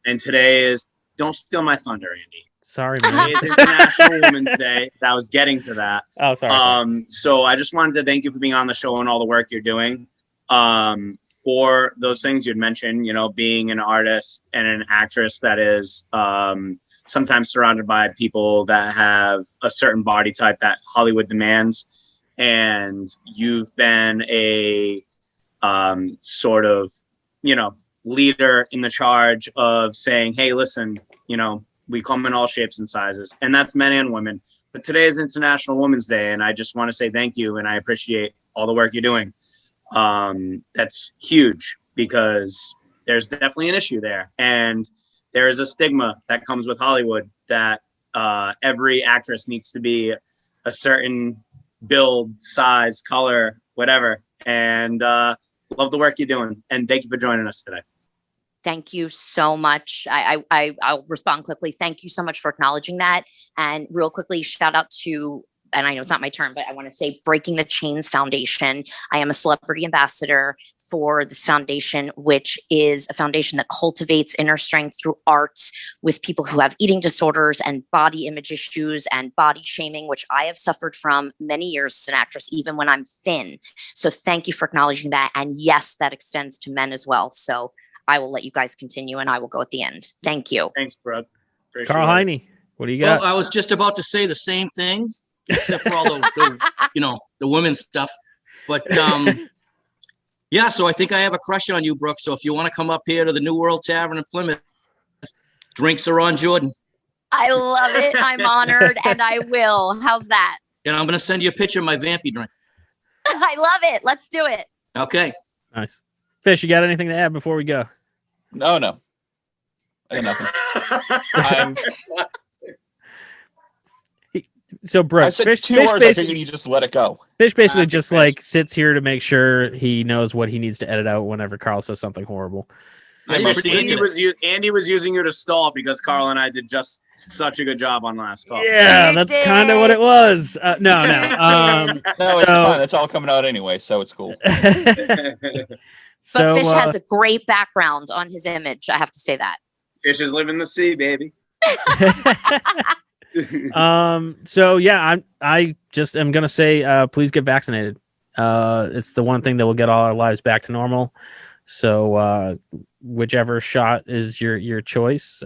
And today is, don't steal my thunder, Andy. Sorry, man. Today is International Women's Day. I was getting to that. Oh, sorry. So I just wanted to thank you for being on the show and all the work you're doing. For those things you'd mentioned, being an artist and an actress that is sometimes surrounded by people that have a certain body type that Hollywood demands. And you've been a sort of, leader in the charge of saying, hey, listen, we come in all shapes and sizes, and that's men and women. But today is International Women's Day, and I just want to say thank you, and I appreciate all the work you're doing. That's huge because there's definitely an issue there. And there is a stigma that comes with Hollywood that every actress needs to be a certain build, size, color, whatever. And love the work you're doing. And thank you for joining us today. Thank you so much. I'll respond quickly. Thank you so much for acknowledging that. And real quickly, shout out to, and I know it's not my turn, but I want to say Breaking the Chains Foundation. I am a celebrity ambassador for this foundation, which is a foundation that cultivates inner strength through arts with people who have eating disorders and body image issues and body shaming, which I have suffered from many years as an actress, even when I'm thin. So thank you for acknowledging that. And yes, that extends to men as well. So I will let you guys continue and I will go at the end. Thank you. Thanks, Brooke. Carl Heine, what do you got? Well, I was just about to say the same thing, except for all the women's stuff. But yeah, so I think I have a crush on you, Brooke. So if you want to come up here to the New World Tavern in Plymouth, drinks are on Jordan. I love it. I'm honored and I will. How's that? And I'm going to send you a picture of my Vampy drink. I love it. Let's do it. Okay. Nice. Fish, you got anything to add before we go? No. I got nothing. So, Brooke, I said Fish, 2 Fish words. I figured you just let it go. Fish basically just like sits here to make sure he knows what he needs to edit out whenever Carl says something horrible. Andy was using you to stall because Carl and I did just such a good job on last call. Yeah, that's kind of what it was. No. No, it's fine. That's all coming out anyway, so it's cool. But Fish has a great background on his image. I have to say that. Fish is living the sea, baby. So yeah, I just am gonna say, please get vaccinated. It's the one thing that will get all our lives back to normal. So whichever shot is your choice.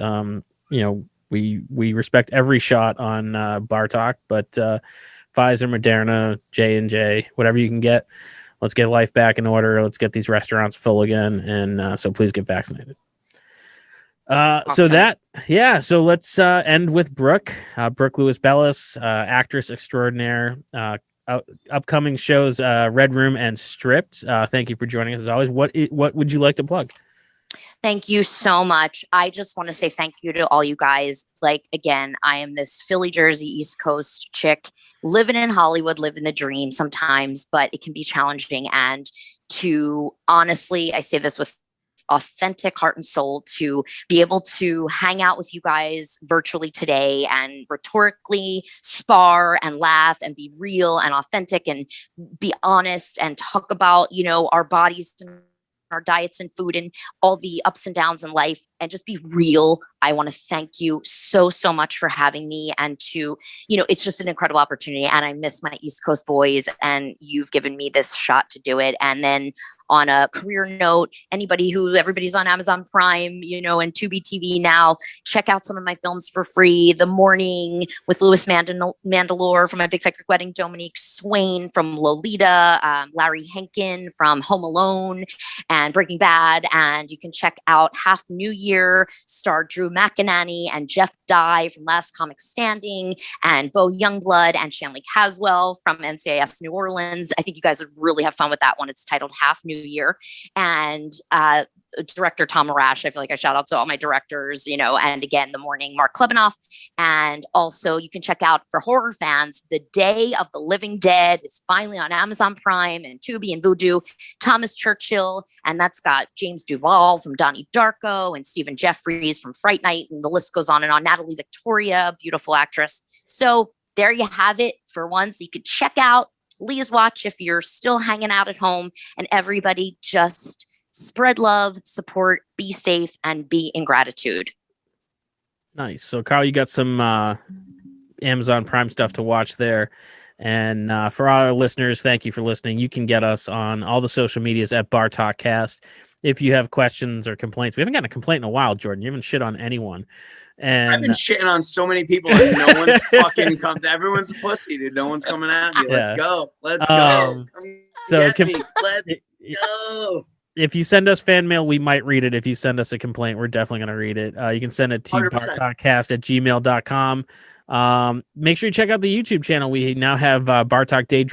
We respect every shot on Bartok, but Pfizer, Moderna, J&J, whatever you can get. Let's get life back in order. Let's get these restaurants full again, and so please get vaccinated. Awesome. So let's end with Brooke Lewis Bellas, actress extraordinaire. Upcoming shows, Red Room and Stripped. Thank you for joining us as always. What would you like to plug? Thank you so much. I just want to say thank you to all you guys. Like, again, I am this Philly, Jersey, East Coast chick living in Hollywood, living the dream sometimes, but it can be challenging. And to honestly, I say this with authentic heart and soul, to be able to hang out with you guys virtually today and rhetorically spar and laugh and be real and authentic and be honest and talk about, our bodies and our diets and food and all the ups and downs in life and just be real. I want to thank you so much for having me, and to, it's just an incredible opportunity, and I miss my East Coast boys, and you've given me this shot to do it. And then on a career note, everybody's on Amazon Prime, and Tubi TV now, check out some of my films for free. The Morning with Louis Mandylor from My Big Fat Greek Wedding, Dominique Swain from Lolita, Larry Henkin from Home Alone and Breaking Bad. And you can check out Half New Year, star Drew McInerney and Jeff Dye from Last Comic Standing, and Bo Youngblood and Shanley Caswell from NCIS New Orleans. I think you guys would really have fun with that one. It's titled Half New Year. And director Tom Arash, I feel like I shout out to all my directors, and again, The Morning, Mark Klebanoff. And also you can check out, for horror fans, The Day of the Living Dead is finally on Amazon Prime and Tubi and Vudu. Thomas Churchill, and that's got James Duvall from Donnie Darko and Stephen Jeffries from Fright Night, and the list goes on and on. Natalie Victoria, beautiful actress. So there you have it for once. You could check out. Please watch if you're still hanging out at home, and everybody just spread love, support, be safe, and be in gratitude. Nice. So, Carl, you got some Amazon Prime stuff to watch there. And for our listeners, thank you for listening. You can get us on all the social medias at BarTalkCast. If you have questions or complaints, we haven't gotten a complaint in a while, Jordan. You haven't shit on anyone. And I've been shitting on so many people and no one's fucking come. Everyone's a pussy, dude. No one's coming at me. Let's go. Let's go. Let's go. If you send us fan mail, we might read it. If you send us a complaint, we're definitely going to read it. You can send it to 100%. bartalkcast@gmail.com. Make sure you check out the YouTube channel. We now have Bartok Day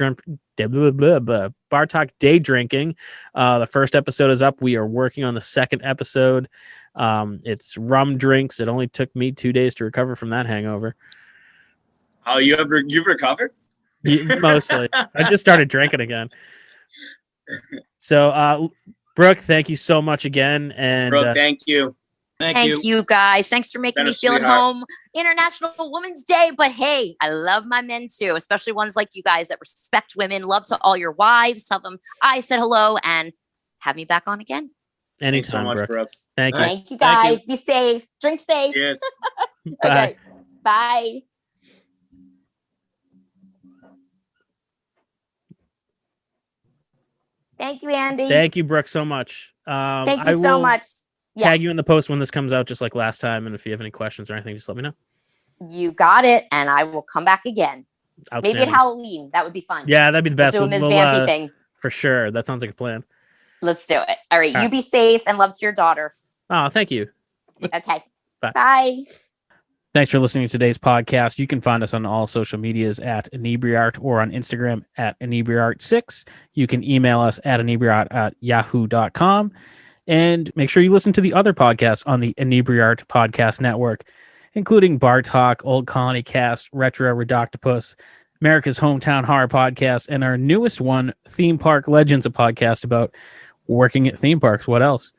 Drinking. The first episode is up. We are working on the second episode. It's rum drinks. It only took me 2 days to recover from that hangover. Oh, you've recovered? Mostly. I just started drinking again. So, Brooke, thank you so much again. And Brooke, thank you. Thank you, guys. Thanks for making me feel at home. International Women's Day. But hey, I love my men too, especially ones like you guys that respect women. Love to all your wives. Tell them I said hello and have me back on again. Anytime, so much, Brooke. Thank you. Thank you, guys. Be safe. Drink safe. Yes. Okay. Bye. Thank you, Andy. Thank you, Brooke, so much. Thank you so much. Tag you in the post when this comes out, just like last time. And if you have any questions or anything, just let me know. You got it. And I will come back again. Maybe at Halloween. That would be fun. Yeah, that'd be the best. We'll do a Ms. Vampy thing. For sure. That sounds like a plan. Let's do it. All right. You be safe and love to your daughter. Oh, thank you. Okay. Bye. Bye. Thanks for listening to today's podcast. You can find us on all social medias at Inebriart or on Instagram at Inebriart6. You can email us at inebriart@yahoo.com. And make sure you listen to the other podcasts on the Inebriart Podcast Network, including Bar Talk, Old Colony Cast, Retro Redoctopus, America's Hometown Horror Podcast, and our newest one, Theme Park Legends, a podcast about working at theme parks. What else?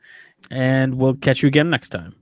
And we'll catch you again next time.